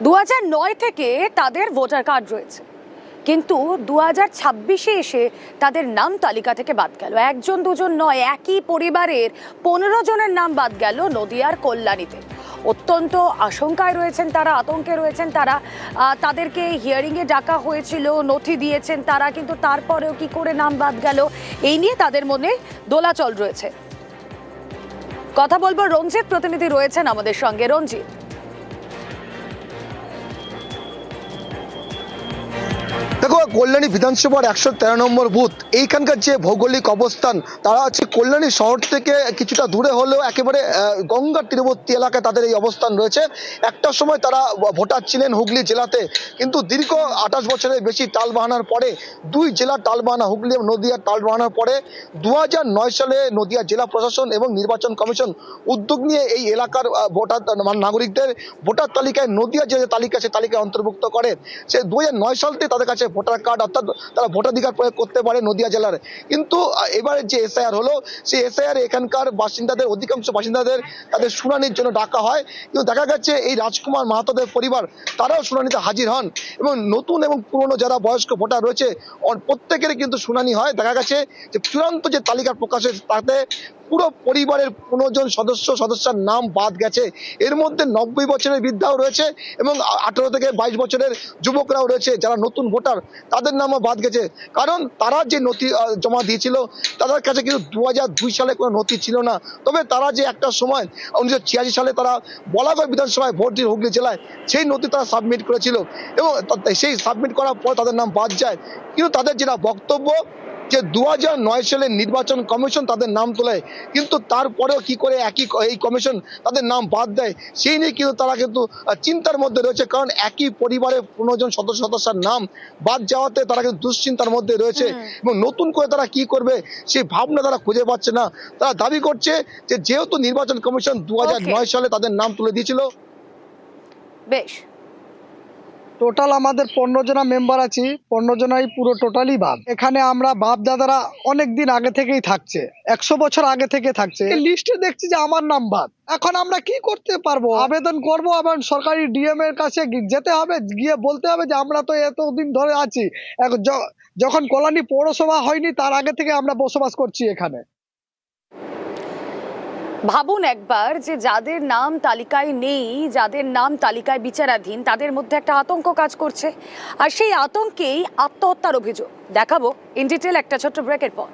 2009 থেকে তাদের voter card রয়েছে, কিন্তু 2026-এ এসে তাদের নাম তালিকা থেকে বাদ গেল। একজন দুজন নয়, একই পরিবারের 15 জনের নাম বাদ গেল নদিয়ার কল্যাণীতে। অত্যন্ত আশঙ্কায় রয়েছেন তারা, আতঙ্কে রয়েছেন তারা। তাদেরকে হিয়ারিংয়ে ডাকা হয়েছিল, নথি দিয়েছেন তারা, কিন্তু তারপরেও কি করে নাম বাদ গেল এই নিয়ে তাদের মনে দোলাচল রয়েছে। কথা বলবো, রঞ্জিত প্রতিনিধি রয়েছেন আমাদের সঙ্গে। রঞ্জিত, দেখো, কল্যাণী বিধানসভার 113 নম্বর বুথ, এইখানকার যে ভৌগোলিক অবস্থান, তারা হচ্ছে কল্যাণী শহর থেকে কিছুটা দূরে হলেও একেবারে গঙ্গার তীরবর্তী এলাকায় তাদের এই অবস্থান রয়েছে। একটা সময় তারা ভোটার ছিলেন হুগলি জেলাতে, কিন্তু দীর্ঘ 28 বছরের বেশি টালবাহানার পরে, দুই জেলার টালবাহানা, হুগলি এবং নদিয়ার টালবাহানার পরে 2009 সালে নদিয়া জেলা প্রশাসন এবং নির্বাচন কমিশন উদ্যোগ নিয়ে এই এলাকার ভোটার নাগরিকদের ভোটার তালিকায় নদিয়া যে তালিকা, সে তালিকায় অন্তর্ভুক্ত করে। সে 2009 সাল থেকে তাদের কাছে ভোটার কার্ড, অর্থাৎ তারা ভোটাধিকার প্রয়োগ করতে পারে নদিয়া জেলার। কিন্তু এবারে যে এসআইআর হলো, সেই এসআইআর এখানকার বাসিন্দাদের, অধিকাংশ বাসিন্দাদের তাদের শুনানির জন্য ডাকা হয়। কিন্তু দেখা গেছে এই রাজকুমার মাহাতোদের পরিবার তারাও শুনানিতে হাজির হন, এবং নতুন এবং পুরনো যারা বয়স্ক ভোটার রয়েছে প্রত্যেকেরই কিন্তু শুনানি হয়। দেখা গেছে যে চূড়ান্ত যে তালিকা প্রকাশ হয়েছে তাতে পুরো পরিবারের 15 জন সদস্যের নাম বাদ গেছে। এর মধ্যে 90 বছরের বৃদ্ধাও রয়েছে এবং 18 থেকে 22 বছরের যুবকরাও রয়েছে যারা নতুন ভোটার, তাদের নামও বাদ গেছে। কারণ তারা যে নথি জমা দিয়েছিল, তাদের কাছে কিন্তু 2002 সালে কোনো নথি ছিল না। তবে তারা যে একটা সময় 1986 সালে তারা বলাগড় বিধানসভায় ভোট দিয়ে হুগলি জেলায়, সেই নথি তারা সাবমিট করেছিল, এবং সেই সাবমিট করার পর তাদের নাম বাদ যায়। কিন্তু তাদের যেটা বক্তব্য যে 2009 সালে নির্বাচন কমিশন তাদের নাম তোলে, কিন্তু তারপরেও কি করে এই কমিশন তাদের নাম বাদ দেয়, সেই নিয়ে কিন্তু তারা কিন্তু চিন্তার মধ্যে রয়েছে। কারণ একই পরিবারের 15 জন সদস্যের নাম বাদ যাওয়াতে তারা কিন্তু দুশ্চিন্তার মধ্যে রয়েছে, এবং নতুন করে তারা কি করবে সেই ভাবনা তারা খুঁজে পাচ্ছে না। তারা দাবি করছে যে যেহেতু নির্বাচন কমিশন 2009 সালে তাদের নাম তুলে দিয়েছিল। বেশ, টোটাল আমাদের 15 জনা মেম্বার আছি, 15 জনাই পুরো টোটালি বাদ। এখানে আমরা বাপ দাদারা অনেক দিন আগে থেকেই থাকছে, 100 বছর আগে থেকে থাকছে। লিস্টে দেখছি যে আমার নাম বাদ। এখন আমরা কি করতে পারবো? আবেদন করবো, আবার সরকারি ডিএম এর কাছে যেতে হবে, গিয়ে বলতে হবে যে আমরা তো এতদিন ধরে আছি। যখন কল্যাণী পৌরসভা হয়নি তার আগে থেকে আমরা বসবাস করছি এখানে। ভাবুন একবার যে যাদের নাম তালিকায় নেই, যাদের নাম তালিকায় বিচারাধীন, তাদের মধ্যে একটা আতঙ্ক কাজ করছে, আর সেই আতঙ্কেই আত্মহত্যার অভিযোগ। দেখাবো ইন ডিটেল একটা ছোট্ট ব্রেকের পর।